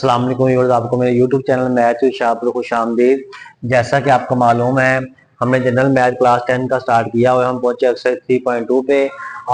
अस्सलाम वालेकुम व्यूअर्स, आपको मेरे YouTube channel math with Shah पर खुश आमदीद। जैसा कि आपको मालूम है, हमने जनरल मैथ क्लास 10 का स्टार्ट किया और हम पहुंचे एक्सरसाइज 3.2 पे।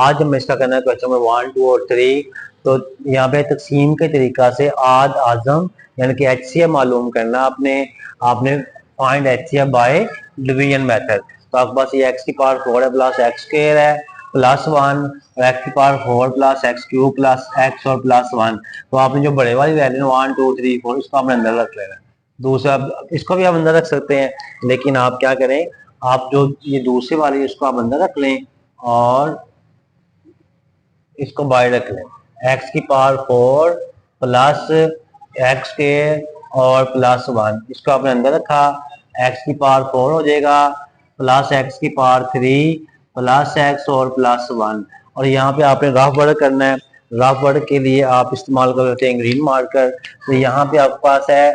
आज हम इसका करना है क्वेश्चन नंबर 1, 2 और 3। तो यहाँ पे तकसीम के तरीका से आद आजम यानी कि HCF मालूम करना आपने आपने find HCF by division method. तो आपके पास ये x की पावर 4 है प्लस x स्क्वायर है प्लस 1 और x की power 4 plus x cube plus x और प्लस 1। तो आपने जो बड़े वाली वैल्यू 1 2 3 4 इसको आपने अंदर रख लेना है। दूसरा इसको भी आप अंदर रख सकते हैं, लेकिन आप क्या करें, आप जो ये दूसरी वाली इसको आप अंदर रख लें और इसको बाहर रख लें। x की पावर 4 प्लस x स्क्वायर और प्लस 1 इसको आपने अंदर रखा। x की पावर 4 हो जाएगा प्लस x की पावर 3 प्लस x और प्लस 1। और यहाँ पे आपने रफ वर्ड करना है। रफ वर्ड के लिए आप इस्तेमाल कर सकते हैं ग्रीन मार्कर। तो यहाँ पे आपके पास है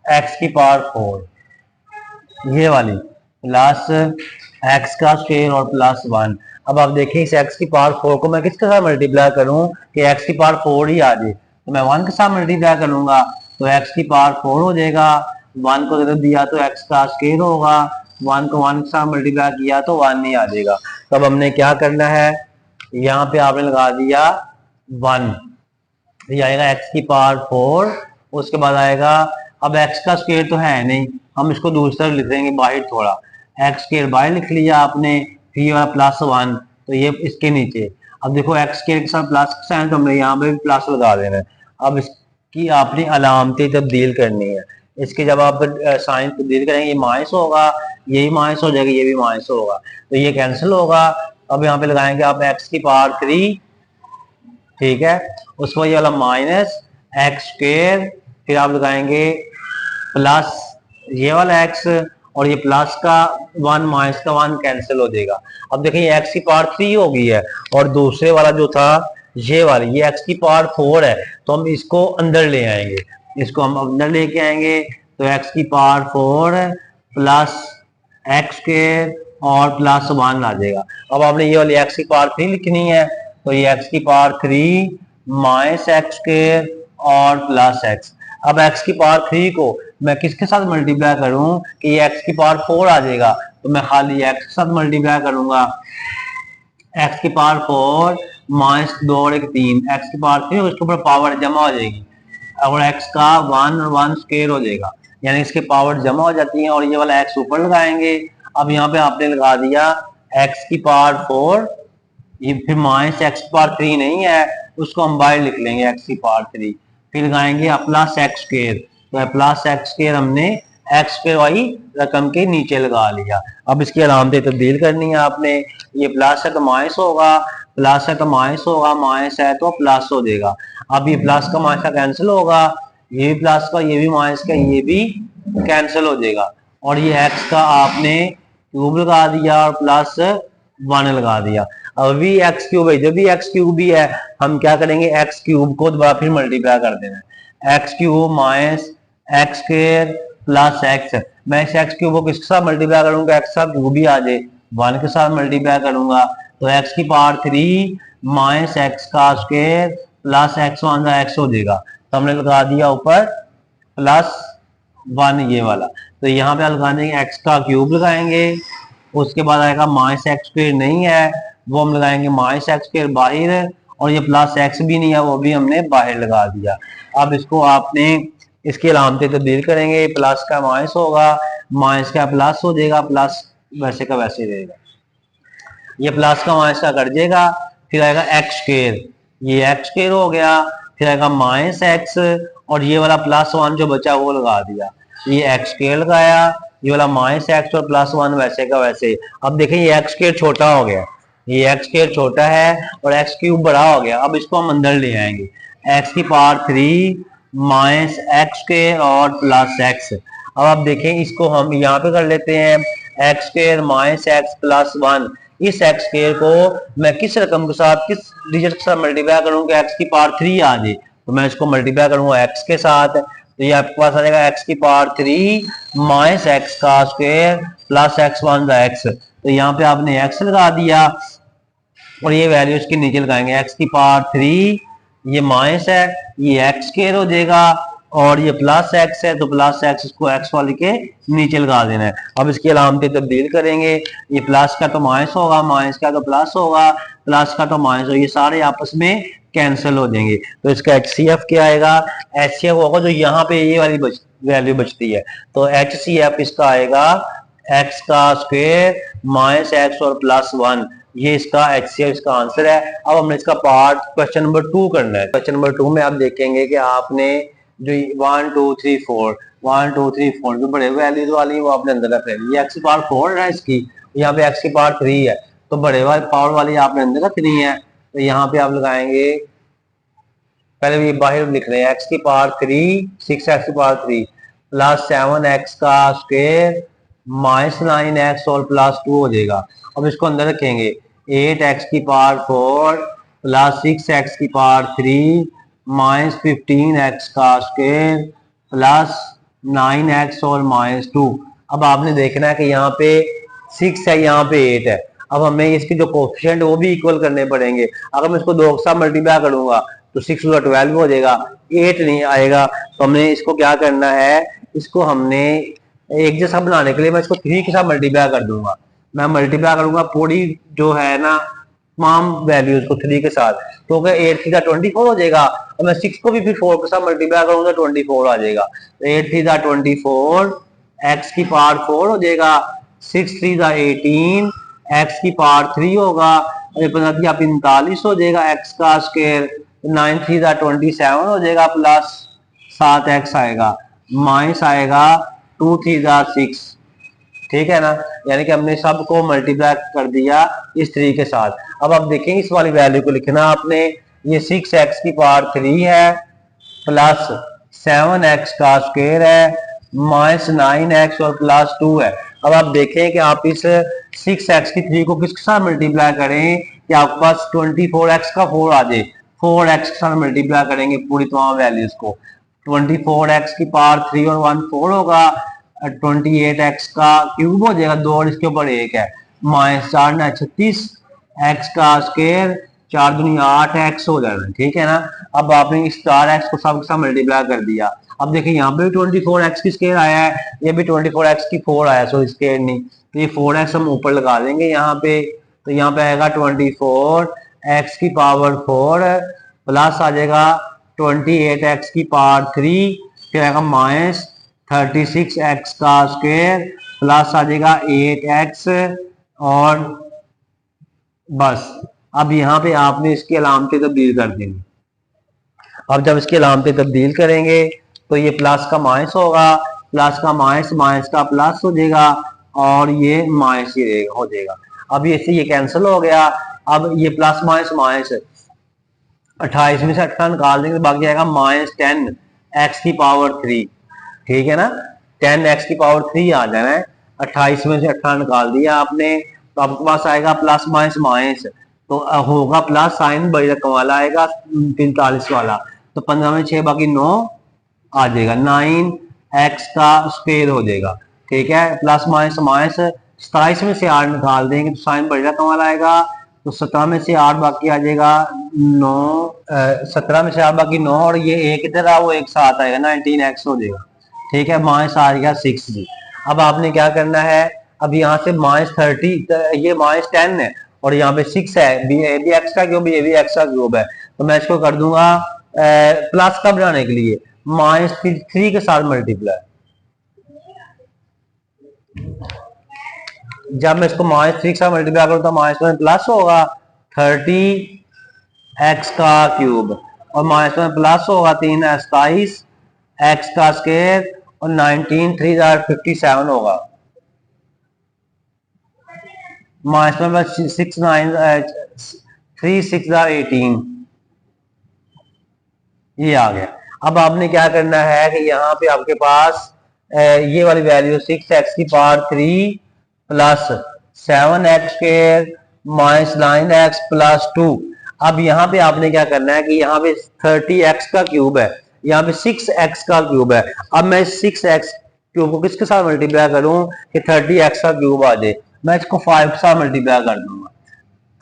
x की पावर 4 ये वाली प्लस x का स्क्वायर और प्लस 1। अब आप देखें इस x की पावर 4 को मैं किसके साथ मल्टीप्लाई करूं कि x की पावर 4 ही आ जाए, तो मैं 1 के साथ मल्टीप्लाई करूंगा तो x की पावर 4 हो जाएगा। 1 को जब दिया तो x का स्क्वायर होगा, 1 को 1 के साथ मल्टीप्लाई किया तो 1 नहीं आ जाएगा। तो अब हमने क्या करना है, यहाँ पे आपने लगा दिया 1, ये आएगा x की पावर 4। उसके बाद आएगा, अब x का स्क्वायर तो है नहीं, हम इसको दूसरी तरफ लिख देंगे बाहर थोड़ा। x स्क्वायर बाहर लिख लिया आपने, फिर वाला प्लस 1 तो ये इसके नीचे। अब देखो x स्क्वायर के साथ प्लस का साइन तो हमने यहाँ पे भी प्लस लगा देना है। अब इसकी आपने अलामतें तब्दील करनी है। इसके जब आप साइन तब्दील करेंगे ये माइनस होगा, ये भी माइनस हो जाएगा, ये भी माइनस होगा, तो ये कैंसिल होगा। अब यहाँ पे लगाएंगे आप x की पावर 3, ठीक है, उसको ये वाला माइनस एक्स स्क्वायर, फिर आप लगाएंगे प्लस ये वाला x और ये प्लस का 1 माइनस का 1 कैंसिल हो जाएगा। अब देखिए x की पावर 3 हो गई है और दूसरे वाला जो था ये वाली ये x की पावर 4 है, तो हम इसको अंदर ले आएंगे। इसको हम अंदर लेके आएंगे तो x की पावर 4 प्लस एक्स स्क्वायर और प्लस 1 आ जाएगा। अब आपने ये वाली x की पावर 3 लिखनी है, तो ये x की पावर 3 माइनस एक्स स्क्वायर और प्लस x। अब x की पावर 3 को मैं किसके साथ मल्टीप्लाई करूं कि ये x की पावर 4 आ जाएगा, तो मैं खाली x के साथ मल्टीप्लाई करूंगा। x की पावर 4 माइनस 2 और 1 3, x की पावर 3 उसके ऊपर पावर जमा हो जाएगी और x का 1 और 1 स्क्वायर हो जाएगा, यानी इसके पावर जमा हो जाती है और ये वाला x ऊपर लगाएंगे। अब यहाँ पे आपने लगा दिया x की पावर 4, ये फिर माइनस एक्स की पावर 3 नहीं है, उसको हम बाहर लिख लेंगे x की पावर 3, फिर लगाएंगे प्लस एक्स स्क्वायर, तो प्लस एक्स स्क्वायर हमने एक्स स्क्वायर वाली रकम के नीचे लगा लिया। अब इसकी अलामतें तब्दील करनी है आपने, ये प्लस है तो माइनस होगा, प्लस है तो माइनस होगा, माइनस है तो प्लस हो जाएगा। अब ये प्लस का माइनस का कैंसिल होगा, ये भी प्लस का, ये भी माइनस का, ये भी कैंसिल हो जाएगा। और ये x का आपने क्यूब लगा दिया और प्लस 1 लगा दिया। अब भी एक्स क्यूब है, जब भी एक्स क्यूब भी है हम क्या करेंगे, एक्स क्यूब को दोबारा फिर मल्टीप्लाई कर देना है। X cube minus x square plus x, मैं इस एक्स क्यूब को किसके साथ मल्टीप्लाई करूंगा, एक्स साथ क्यूब भी आ जाए, 1 के साथ मल्टीप्लाई करूंगा तो एक्स की पावर 3 माइनस एक्स का स्क्वायर प्लस एक्स 1 का एक्स हो जाएगा। तो हमने लगा दिया ऊपर प्लस 1 ये वाला, तो यहाँ पे लगाने एक्स का क्यूब लगाएंगे। उसके बाद आएगा माइनस एक्स स्क्वायर नहीं है, वो हम लगाएंगे माइनस एक्स स्क्वायर बाहर, और ये प्लस एक्स भी नहीं है, वो भी हमने बाहर लगा दिया। अब इसको आपने इसकी अलामतें तब्दील करेंगे, प्लस का माइनस होगा, माइनस का प्लस हो जाएगा, प्लस वैसे का वैसे रहेगा, ये प्लस का माइनस का कट जाएगा। फिर आएगा एक्स स्क्वायर, ये एक्स स्क्वायर हो गया, फिर आएगा माइनस एक्स और ये वाला प्लस 1 जो बचा वो लगा दिया, ये एक्स स्क्वायर लगाया, ये वाला माइनस एक्स और प्लस 1 वैसे का वैसे। अब देखें ये एक्स स्क्वायर छोटा हो गया, ये एक्स स्क्वायर छोटा है और एक्स क्यूब बड़ा हो गया। अब इसको हम अंदर ले आएंगे, एक्स की पावर 3 माइनस एक्स स्क्वायर और प्लस एक्स। अब आप देखें इसको हम यहाँ पे कर लेते हैं, x square minus x plus 1। इस एक्स स्क्वायर को मैं किस रकम के साथ, किस डिजिट के साथ मल्टीप्लाई करूंगा, एक्स की पावर 3 आ जाए, तो मैं इसको मल्टीप्लाई करूंगा एक्स के साथ, तो ये आपके पास आ जाएगा एक्स की पावर 3 माइनस एक्स का स्क्वायर प्लस एक्स 1 का एक्स। तो यहाँ पे आपने एक्स लगा दिया और ये वैल्यू इसके नीचे लगाएंगे, एक्स की पावर 3 ये माइनस है, ये एक्स स्क्वायर हो जाएगा, और ये प्लस एक्स है तो प्लस एक्स, इसको एक्स वाले के नीचे लगा देना है। अब इसकी अलामतें तब्दील करेंगे, ये प्लस का तो माइनस होगा, माइनस का तो प्लस होगा, प्लस का तो माइनस होगा, ये सारे आपस में कैंसिल हो जाएंगे। तो इसका HCF क्या आएगा? HCF होगा जो यहाँ पे ये वाली वैल्यू बचती है, तो HCF इसका आएगा एक्स का स्क्वायर माइनस एक्स और प्लस 1। ये इसका HCF, इसका आंसर है। अब हमने इसका पार्ट क्वेश्चन नंबर 2 करना है। क्वेश्चन नंबर 2 में आप देखेंगे कि आपने जो 1 2 3 4 1 2 3 4 जो बड़े वैल्यूज वाली वो आपने अंदर रख लेनी। ये एक्स की पावर 4 है इसकी, यहाँ पे एक्स की पावर 3 है, तो बड़े वाले पावर वाली आपने अंदर रखनी है। तो यहाँ पे आप लगाएंगे, पहले ये बाहर लिख रहे हैं, एक्स की पावर 3 6 एक्स की पावर 3 प्लस 7 एक्स का स्क्वायर माइनस 9 एक्स और प्लस 2 हो जाएगा। अब इसको अंदर रखेंगे, 8 एक्स की पावर 4 प्लस 6 एक्स की पावर 3 माइनस 15 एक्स का स्क्वायर प्लस 9 एक्स और माइनस 2। अब आपने देखना है कि यहाँ पे 6 है, यहाँ पे 8 है। अब हमें इसकी जो कोफिशिएंट वो भी इक्वल करने पड़ेंगे। अगर मैं इसको 2 के साथ मल्टीप्लाई करूंगा तो 6 होगा 12 हो जाएगा, 8 नहीं आएगा। तो हमने इसको क्या करना है, इसको हमने एक जैसा बनाने के लिए मैं इसको 3 के साथ मल्टीप्लाई कर दूंगा। मैं मल्टीप्लाई करूंगा पूरी जो है ना तमाम वैल्यूज को 3 के साथ, तो 8 3 24 हो जाएगा। और मैं 6 को भी फिर 4 के साथ मल्टीप्लाई करूंगा तो 24 आ जाएगा। तो 8 3 24 एक्स की पावर 4 हो जाएगा, 6 3 18 एक्स की पावर 3 होगा, और 45 हो जाएगा एक्स का स्क्वायर, 9 3 27 हो जाएगा, प्लस 7 एक्स आएगा, माइनस आएगा 2 3 6। ठीक है ना, यानी कि हमने सबको मल्टीप्लाई कर दिया इस 3 के साथ। अब आप देखें इस वाली वैल्यू को लिखना आपने, ये 6 एक्स की पावर 3 है प्लस 7 एक्स का स्क्वायर है माइनस 9 एक्स और प्लस 2 है। अब आप देखें कि आप इस 6 एक्स की 3 को किसके साथ मल्टीप्लाई करें कि आपके पास 24 एक्स का 4 आ जाए। 4 एक्स के साथ मल्टीप्लाई करेंगे पूरी तमाम वैल्यूज को, 24 एक्स की पावर 3 और 1 4 होगा, 28 एक्स का क्यूब हो जाएगा, 2 और इसके ऊपर 1 है, माइनस 4 ना 36 एक्स का स्क्वायर, 4 दूनी 8 एक्स हो जाएगा। ठीक है ना, अब आपने इस 4 एक्स को सब के साथ मल्टीप्लाई कर दिया। अब देखिए यहाँ पे भी 24 एक्स की स्क्वायर आया है, ये भी 24 एक्स की 4 आया, सो स्क्वायर नहीं, तो ये 4 एक्स हम ऊपर लगा देंगे यहाँ पे। तो यहाँ पे आएगा 24 एक्स की पावर 4 प्लस आ जाएगा 28 एक्स की पावर 3, फिर आएगा माइनस 36 एक्स का स्क्वायर प्लस आ जाएगा 8 एक्स, और बस। अब यहाँ पे आपने इसकी अलामतें तब्दील कर देंगे। अब जब इसकी अलामतें तब्दील करेंगे तो ये प्लस का माइनस होगा, प्लस का माइनस, माइनस का प्लस हो जाएगा, और ये माइनस ही हो जाएगा। अब ये कैंसिल हो गया। अब ये प्लस माइनस माइनस 28 में से 18 निकाल देंगे, बाकी आएगा माइनस 10 एक्स की पावर 3। ठीक है ना, 10 एक्स की पावर 3 आ जाना है, 28 में से 18 निकाल दिया आपने, तो आपके पास आएगा प्लस माइनस माइनस, तो होगा प्लस साइन बड़ी रकम वाला आएगा 43 वाला, तो 15 में 6 बाकी 9 आ जाएगा, 9 एक्स का स्क्वायर हो जाएगा। ठीक है, प्लस माइनस माइनस 27 में से 8 निकाल देंगे तो साइन बड़ी रकम वाला आएगा, तो 17 में से 8 बाकी आ जाएगा 9, 17 में से 8 बाकी 9, और ये एक इधर आ वो एक साथ आएगा, 19 एक्स हो जाएगा। ठीक है, माइनस आ गया 6 जी। अब आपने क्या करना है, अब यहाँ से माइनस 30, ये माइनस 10 है और यहाँ पे 6 है, ये भी एक्स का क्यूब, ये भी एक्स का क्यूब है, तो मैं इसको कर दूंगा प्लस का बनाने के लिए माइनस 3 के साथ मल्टीप्लाई। जब मैं इसको माइनस 3 के साथ मल्टीप्लाई करूँ तो माइनस में प्लस होगा 30 एक्स का क्यूब, और माइनस में प्लस होगा 3 27 एक्स का स्क्वायर, और 19 3 57 होगा, माइनस में 6 9 3 6 18, ये आ गया। अब आपने क्या करना है कि यहाँ पे आपके पास ये वाली वैल्यू 6 एक्स की power 3 plus 7 x square minus 9 x plus 2। अब यहाँ पे आपने क्या करना है कि यहाँ पे 30 एक्स का क्यूब है, यहाँ पे 6 एक्स का क्यूब है। अब मैं 6 एक्स क्यूब को किसके साथ मल्टीप्लाई करूं कि 30 एक्स का क्यूब आ जाए, मैं इसको 5 के साथ मल्टीप्लाई कर दूंगा।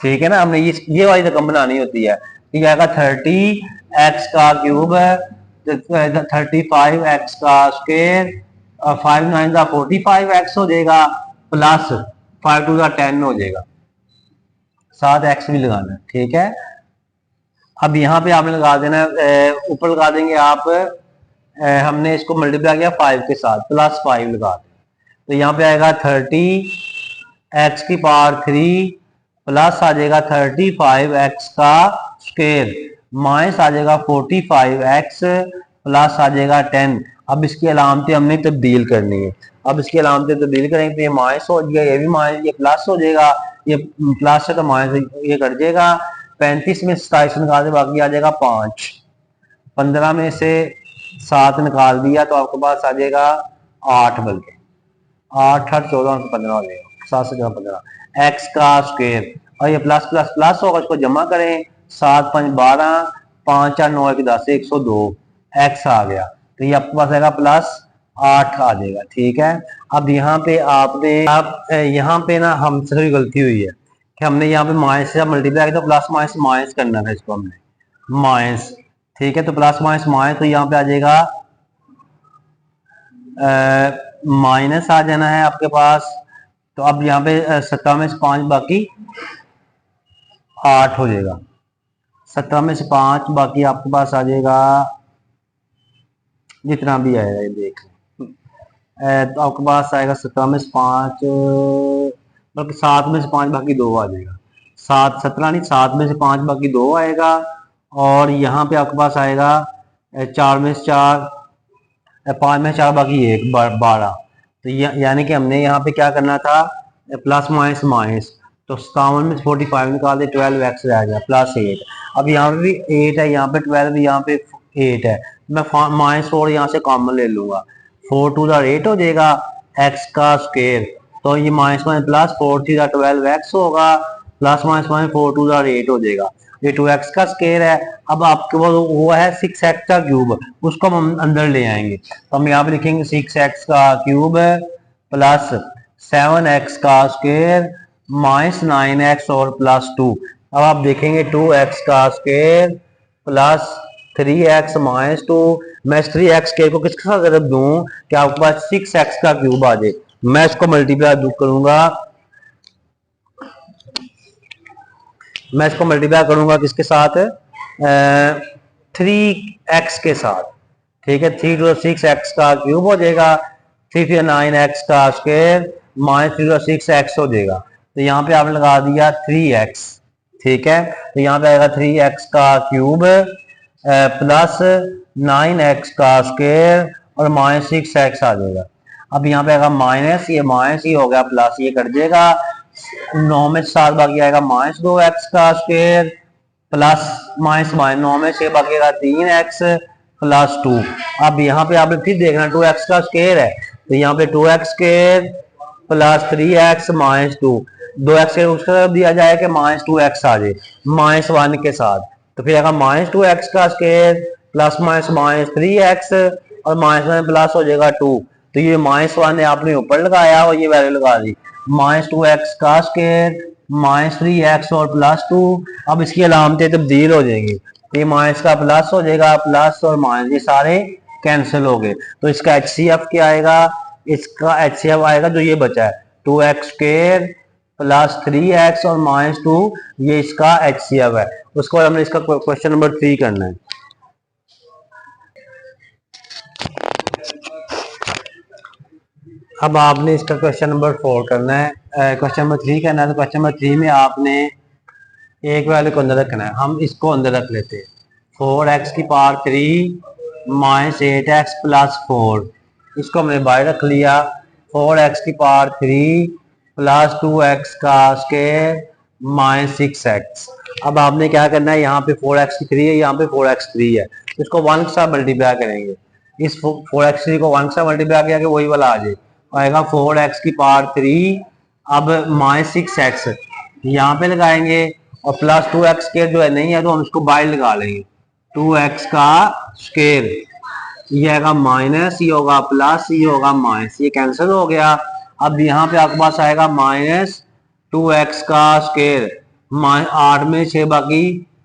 ठीक है ना, हमने ये वाली रकम बनानी होती है, ठीक है, 30 एक्स का क्यूब है 35 एक्स का स्क्वायर, 5 9 का 45 एक्स हो जाएगा, प्लस 5 2 का 10 हो जाएगा, साथ एक्स भी लगाना है, ठीक है। अब यहाँ पे आपने लगा देना, ऊपर लगा देंगे आप, हमने इसको मल्टीप्लाई किया 5 के साथ, प्लस 5 लगा दें, तो यहाँ पे आएगा 30 एक्स की पावर 3 प्लस आ जाएगा 35 एक्स का स्क्वायर, माइनस आ जाएगा 45 एक्स प्लस आ जाएगा 10। अब इसकी अलामतें हमने तब्दील करनी है, अब इसकी अलामतें तब्दील करेंगे तो ये माइनस हो जाएगा, ये भी माइनस, ये प्लस हो जाएगा, ये प्लस है तो माइनस ये कट जाएगा। 35 में 27 निकाल दे, बाकी आ जाएगा 5। 15 में से 7 निकाल दिया तो आपके पास आ जाएगा 8, बल्कि 8 8 14 15 हो जाएगा, 7 से 15 एक्स का स्क्वायर, और ये प्लस प्लस प्लस होगा, इसको जमा करें, 7 5 12, 5 4 9 1 10 102 एक्स आ गया, तो ये आपके पास आएगा प्लस 8 आ जाएगा, ठीक है। अब यहाँ पे यहाँ पे ना हमसे थोड़ी गलती हुई है कि हमने यहाँ पे माइनस से मल्टीप्लाई किया, तो प्लस माइनस माइनस करना था इसको हमने माइनस, ठीक है, तो प्लस माइनस माइनस, तो यहाँ पे आ जाएगा माइनस आ जाना है आपके पास, तो अब यहाँ पे 17 में से 5 बाकी 8 हो जाएगा, 17 में से 5 बाकी आपके पास आ जाएगा जितना भी आएगा, ये देख लें, तो आपके पास आएगा 17 में से 5, बल्कि 7 में से 5 बाकी 2 आ जाएगा, 17 नहीं, 7 में से 5 बाकी 2 आएगा, और यहाँ पे आपके पास आएगा 4 में से 4, 5 में 4 बाकी 1 12, तो यानी कि हमने यहाँ पे क्या करना था, प्लस माइनस माइनस, तो 57 में 45 निकाल दे, 12 एक्स रह गया प्लस 8। अब यहाँ पे भी 8 है, यहाँ पे 12, यहाँ पे 8 है, मैं माइनस 4 यहाँ से कॉमन ले लूंगा, 4 2 8 हो जाएगा एक्स का स्क्वायर, तो ये माइनस माइनस प्लस 4 3 12 एक्स होगा, प्लस माइनस माइनस 4 2 8 हो जाएगा, ये 2x का स्क्वायर है। अब आपके पास वो है 6x का क्यूब, उसको हम अंदर ले आएंगे, तो हम यहाँ पे लिखेंगे 6x का क्यूब प्लस 7x का स्क्वायर माइनस 9x और प्लस 2। अब आप देखेंगे 2x का स्क्वायर प्लस 3x माइनस 2, मैं 3x स्क्वायर को किसके साथ जब दूं कि आपके पास 6x का क्यूब आ जाए, मैं इसको मल्टीप्लाई करूंगा, मैं इसको मल्टीप्लाई करूंगा किसके साथ, 3x के साथ, ठीक है, 3 2 6x का क्यूब हो जाएगा, 3 3 9x का स्क्वायर माइनस 3 2 6x हो जाएगा, तो यहाँ पे आपने लगा दिया 3x, ठीक है, तो यहाँ पे आएगा 3x का क्यूब प्लस 9x का स्क्वायर और माइनस 6x आ जाएगा। अब यहाँ पे आएगा माइनस, ये माइनस ही हो गया, प्लस ये कट जाएगा, 9 में 7 बाकी आएगा माइनस 2x का स्क्वायर प्लस माइनस माइनस 9 में 6 बाकी आएगा 3x प्लस 2। अब यहाँ पे आपने फिर देखना 2x का स्क्वायर है, तो यहाँ पे 2x square plus 3x minus 2, 2x के उसका तरफ दिया जाए कि माइनस 2x आ जाए माइनस 1 के साथ, तो फिर आएगा माइनस 2x का square plus minus minus 3x और माइनस में प्लस हो जाएगा 2, तो ये माइनस 1 है आपने ऊपर लगाया और ये वैल्यू लगा दी, माइनस 2x का स्क्वायर माइनस 3x और प्लस 2। अब इसकी अलामतें तब्दील हो जाएंगी, ये माइनस का प्लस हो जाएगा, प्लस और माइनस ये सारे कैंसिल हो गए, तो इसका HCF क्या आएगा, इसका HCF आएगा जो ये बचा है 2x स्क्वायर प्लस 3x और माइनस 2, ये इसका HCF है। उसके बाद हमने इसका क्वेश्चन नंबर 3 करना है। अब आपने इसका क्वेश्चन नंबर 4 करना है, क्वेश्चन नंबर 3 करना है, तो क्वेश्चन नंबर 3 में आपने एक वैल्यू को अंदर रखना है, हम इसको अंदर रख लेते हैं, 4x की पावर 3 माइनस 8x प्लस 4, इसको हमने बाहर रख लिया, 4x की पावर 3 प्लस 2x का स्क्वायर माइनस 6x। अब आपने क्या करना है, यहाँ पे 4x की 3 है, यहाँ पे 4x 3 है, इसको 1 के साथ मल्टीप्लाई करेंगे, इस 4x 3 को 1 के साथ मल्टीप्लाई किया कि वही वाला आ जाए, आएगा 4x की पावर 3, अब माइनस 6x यहाँ पे लगाएंगे और प्लस 2x स्क्वायर जो है नहीं है तो हम इसको बाहर लगा लेंगे, 2x का स्क्वायर ये आएगा माइनस, ये होगा प्लस, ये होगा माइनस, ये कैंसिल हो गया। अब यहाँ पे आपके पास आएगा माइनस 2x का स्क्वायर, 8 में 6 बाकी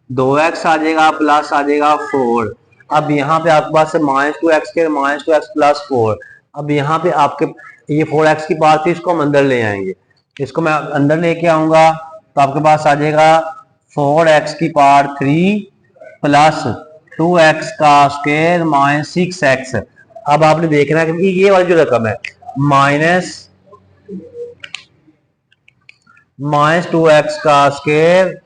2x आ जाएगा प्लस आ जाएगा 4। अब यहाँ पे आपके पास -2x प्लस 4। अब यहाँ पे आपके ये 4x की पावर थी, इसको हम अंदर ले आएंगे, इसको मैं अंदर लेके आऊंगा तो आपके पास आ जाएगा 4x की पावर 3 प्लस 2x का स्क्वायर माइनस 6x। अब आपने देखना है कि ये वाली जो रकम है माइनस 2x का square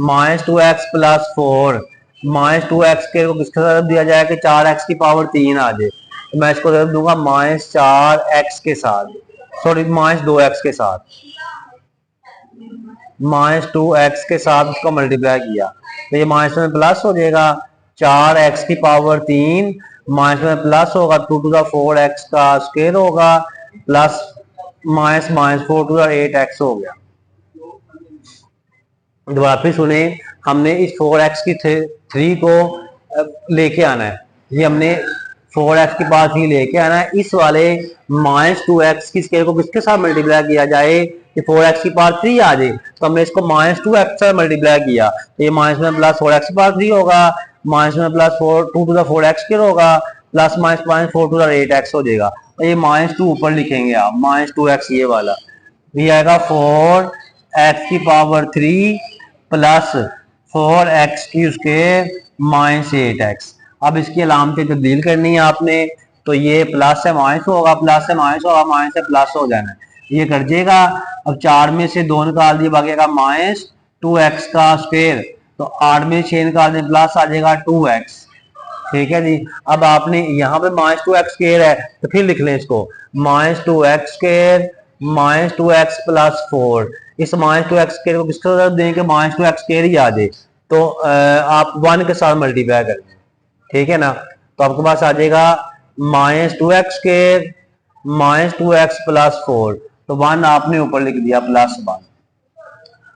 minus 2x plus 4, -2x को किसके तरफ दिया जाए कि 4x की पावर 3 आ जाए, तो मैं इसको तरफ दूंगा -4x के साथ, सॉरी -2x के साथ, -2x के साथ उसको मल्टीप्लाई किया तो ये माइनस में प्लस हो जाएगा, 4x की पावर 3 माइनस में प्लस होगा 2 to the 4x का स्क्वायर होगा plus minus 4 to the 8x हो गया। दोबारा फिर सुने, हमने इस 4x की 3 को लेके आना है, ये हमने 4x की पावर 3 लेके आना है, इस वाले -2x की स्केल को किसके साथ मल्टीप्लाई किया जाए कि 4x की पावर 3 आ जाए, तो हमने इसको -2x से मल्टीप्लाई किया तो ये माइनस में प्लस 4x की पावर 3 होगा, माइनस में plus 2 to the 4x square होगा plus minus 4 to the 8x हो जाएगा, और ये -2 ऊपर लिखेंगे आप, -2x ये वाला, ये आएगा 4x की पावर 3 प्लस 4x की स्क्वायर माइनस 8x। अब इसकी अलामतें तब्दील करनी है आपने, तो ये प्लस से माइनस होगा, प्लस से माइनस होगा, माइनस से प्लस हो जाना है, ये कर जाएगा। अब 4 में से 2 निकाल दिए, बाकी का -2x का स्क्वायर, तो 8 में 6 निकाल दिए, प्लस आ जाएगा 2x, ठीक है जी। अब आपने यहाँ पे -2x स्क्वायर है तो फिर लिख लें इसको -2x स्क्वायर -2x प्लस 4, इस -2x स्क्वायर को किसके तरफ देंगे, -2x स्क्वायर ही आ जाए, तो आप 1 के साथ मल्टीप्लाई करें, ठीक है ना, तो आपके पास आ जाएगा -2x स्क्वायर -2x प्लस 4, तो 1 आपने ऊपर लिख दिया प्लस 1,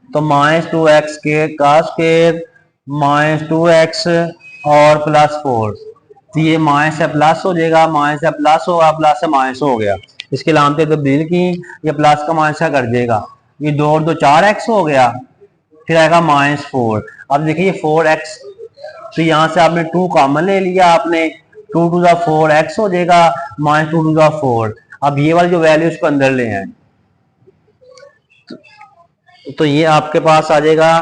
तो -2x का स्क्वायर -2x और प्लस 4, तो ये माइनस से प्लस हो जाएगा, माइनस से प्लस होगा, प्लस से माइनस हो गया, इसकी अलामतें तब्दील की, ये प्लस का माइनस कर देगा, ये 2 और 2 4x हो गया, फिर आएगा -4। अब देखिए 4x, तो यहाँ से आपने 2 कॉमन ले लिया, आपने 2 to the 4x हो जाएगा -2 to the 4। अब ये वाली जो वैल्यू उसको अंदर ले आए, तो ये आपके पास आ जाएगा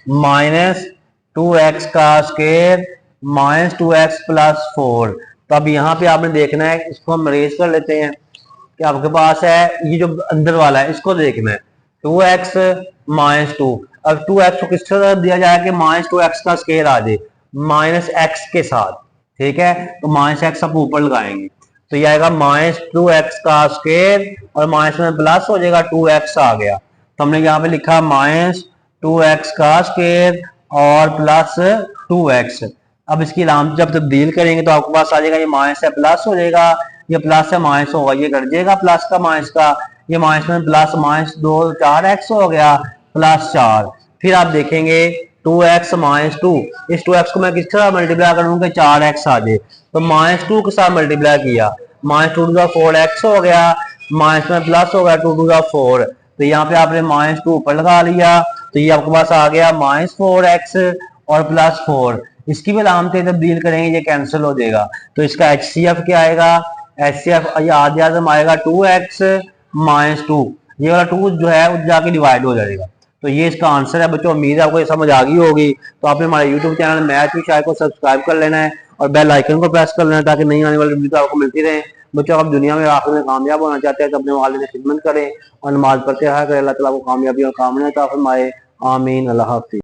-2x का स्क्वायर -2x प्लस 4। तो अब यहाँ पे आपने देखना है, इसको हम रेज कर लेते हैं कि आपके पास है ये जो अंदर वाला है, इसको देखना है 2x -2। अब 2x को किस तरह दिया जाए कि -2x का स्क्वायर आ जाए -x के साथ, ठीक है, तो -x आप ऊपर लगाएंगे तो ये आएगा -2x का स्क्वायर और माइनस में प्लस हो जाएगा 2x आ गया, तो हमने यहाँ पे लिखा -2x का स्क्वायर और प्लस 2x। अब इसकी अलामत जब तब्दील करेंगे तो आपके पास आ जाएगा, ये माइनस से प्लस हो जाएगा, ये प्लस से माइनस होगा, ये कट जाएगा प्लस का माइनस का, ये माइनस में प्लस -2 4x हो गया प्लस 4। फिर आप देखेंगे 2x -2, इस 2x को मैं किस तरह मल्टीप्लाई करूंगा 4x आ जाए, तो -2 के साथ मल्टीप्लाई किया, -2 to the 4x हो गया, माइनस में प्लस हो गया 2 to the 4, तो यहाँ पे आपने -2 ऊपर लगा लिया, तो ये आपके पास आ गया -4x और प्लस 4। इसकी भी अलामतें तब्दील करेंगे, ये कैंसिल हो जाएगा, तो इसका HCF क्या आएगा, HCF आधे आएगा 2x -2, ये वाला 2 जो है वो जाके डिवाइड हो जाएगा, तो ये इसका आंसर है बच्चों। उम्मीद है आपको ये समझ आ गई होगी, तो आपने हमारे YouTube channel math with Shahid को सब्सक्राइब कर लेना है और बेल आइकन को प्रेस कर लेना है ताकि नई आने वाली वीडियो आपको मिलती रहे। बच्चों आप दुनिया में आखिर में कामयाब होना चाहते हैं तो अपने वालिदैन की खिदमत करें और नमाज पढ़ते रहा करें, अल्लाह ताला आपको कामयाबी और कामना अता फरमाए, आमीन। अल्लाह हाफ़िज़।